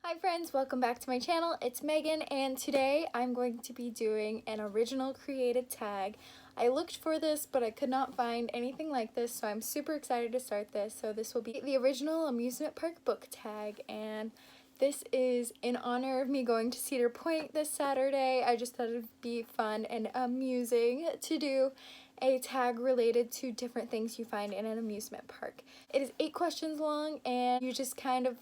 Hi friends, welcome back to my channel. It's Megan and today I'm going to be doing an original created tag. I looked for this but I could not find anything like this, so I'm super excited to start this. So this will be the original amusement park book tag, and this is in honor of me going to Cedar Point this Saturday. I just thought it would be fun and amusing to do a tag related to different things you find in an amusement park. It is 8 questions long and you just kind of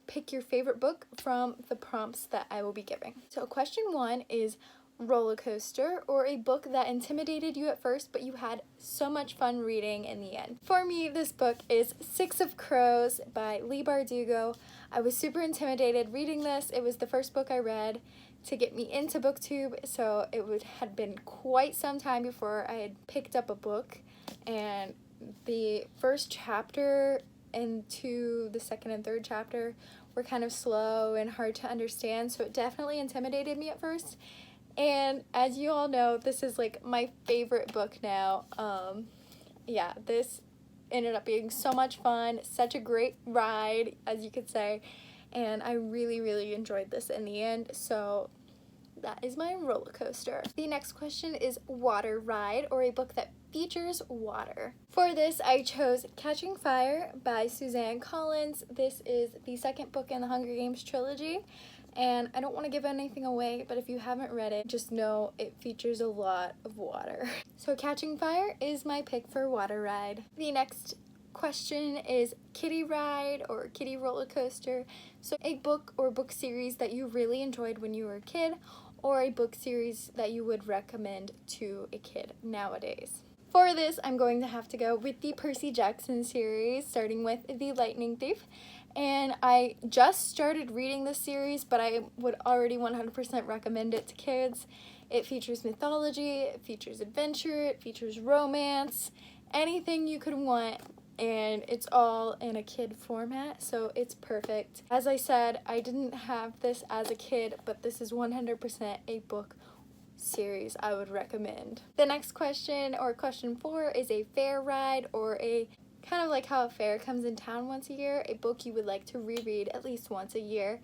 pick your favorite book from the prompts that I will be giving. So question 1 is Rollercoaster, or a book that intimidated you at first but you had so much fun reading in the end. For me, this book is Six of Crows by Leigh Bardugo. I was super intimidated reading this. It was the first book I read to get me into BookTube, so had been quite some time before I had picked up a book, and the first chapter into the second and third chapter were kind of slow and hard to understand, so it definitely intimidated me at first. And as you all know, this is like my favorite book now. Yeah, this ended up being so much fun, such a great ride, as you could say, and I really enjoyed this in the end, so that is my Rollercoaster. The next question is Water Ride, or a book that features water. For this, I chose Catching Fire by Suzanne. This is the second book in the Hunger Games trilogy, and I don't want to give anything away, but if you haven't read it, just know it features a lot of water. So Catching Fire is my pick for Water Ride. The next question is Kiddie Ride, or Kiddie Rollercoaster. So a book or book series that you really enjoyed when you were a kid, or a book series that you would recommend to a kid nowadays. For this, I'm going to have to go with the Percy Jackson series, starting with The Lightning Thief. And I just started reading this series, but I would already 100% recommend it to kids. It features mythology, it features adventure, it features romance, anything you could want, and it's all in a kid format, so it's perfect. As I said, I didn't have this as a kid, but this is 100% a book series I would recommend. The next question, or question 4, is a fair ride, or a kind of like how a fair comes in town once a year, a book you would like to reread at least once a year.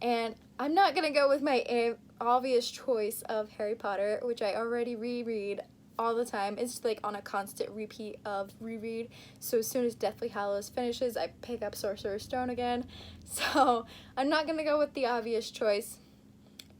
And I'm not gonna go with my obvious choice of Harry Potter, which I already reread all the time. It's like on a constant repeat of reread, so as soon as Deathly Hallows finishes, I pick up Sorcerer's Stone again. So I'm not gonna go with the obvious choice,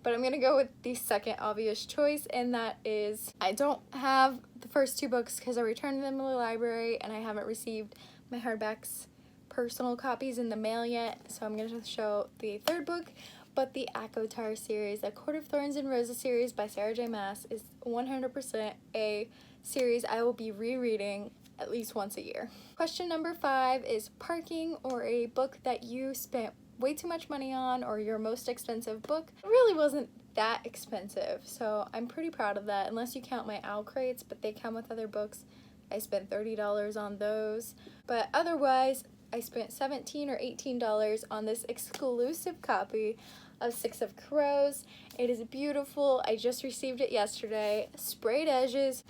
but I'm gonna go with the second obvious choice, and that is, I don't have the first 2 books because I returned them to the library and I haven't received my hardbacks personal copies in the mail yet, so I'm gonna show the 3rd book. But the ACOTAR series, A Court of Thorns and Roses series by Sarah J. Maas, is 100% a series I will be rereading at least once a year. Question number 5 is parking, or a book that you spent way too much money on, or your most expensive book. It really wasn't that expensive, so I'm pretty proud of that, unless you count my owl crates, but they come with other books. I spent $30 on those, but otherwise I spent $17 or $18 on this exclusive copy of Six of Crows. It is beautiful. I just received it yesterday. Sprayed edges,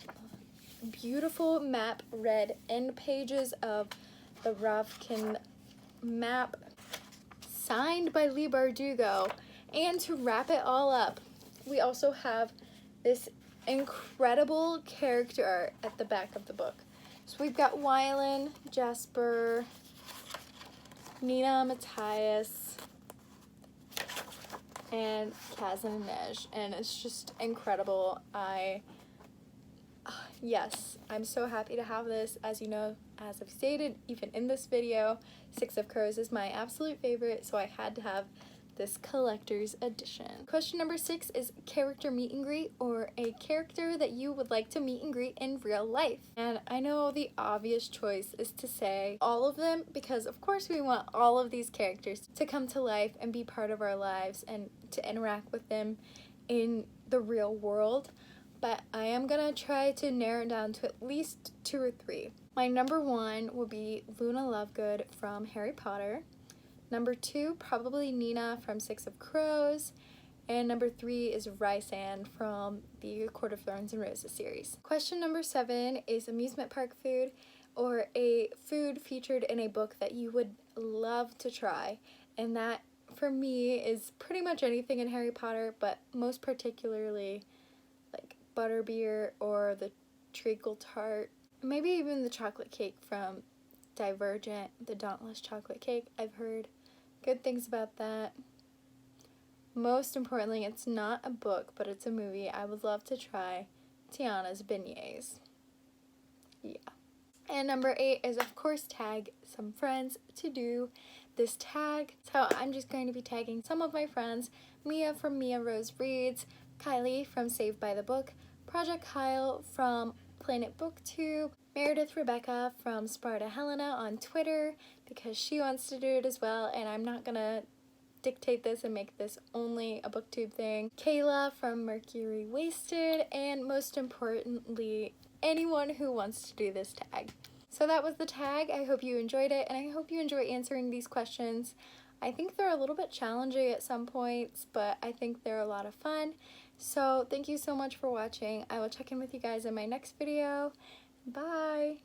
beautiful map red end pages of the Ravkin map, signed by Leigh Bardugo. And to wrap it all up, we also have this incredible character art at the back of the book. So we've got Wylan, Jasper, Nina, Matthias, and Kaz and Nej, and it's just incredible. Yes, I'm so happy to have this. As you know, as I've stated, even in this video, Six of Crows is my absolute favorite, so I had to have this collector's edition. Question number 6 is character meet and greet, or a character that you would like to meet and greet in real life. And I know the obvious choice is to say all of them, because of course we want all of these characters to come to life and be part of our lives and to interact with them in the real world. But I am gonna try to narrow it down to at least 2 or 3. My number 1 will be Luna Lovegood from Harry Potter. Number 2, probably Nina from Six of Crows. And number 3 is Rysand from the Court of Thorns and Roses series. Question number 7 is amusement park food, or a food featured in a book that you would love to try. And that for me is pretty much anything in Harry Potter, but most particularly like butterbeer or the treacle tart, maybe even the chocolate cake from Divergent, the Dauntless chocolate cake. I've heard good things about that. Most importantly, it's not a book, but it's a movie. I would love to try Tiana's beignets. Yeah. And number 8 is, of course, tag some friends to do this tag. So I'm just going to be tagging some of my friends: Mia from Mia Rose Reads, Kylie from Saved by the Book, Project Kyle from Planet Booktube, Meredith Rebecca from Sparta Helena on Twitter, because she wants to do it as well, and I'm not gonna dictate this and make this only a booktube thing. Kayla from Mercury Wasted, and most importantly, anyone who wants to do this tag. So that was the tag. I hope you enjoyed it, and I hope you enjoy answering these questions. I think they're a little bit challenging at some points, but I think they're a lot of fun. So thank you so much for watching. I will check in with you guys in my next video. Bye!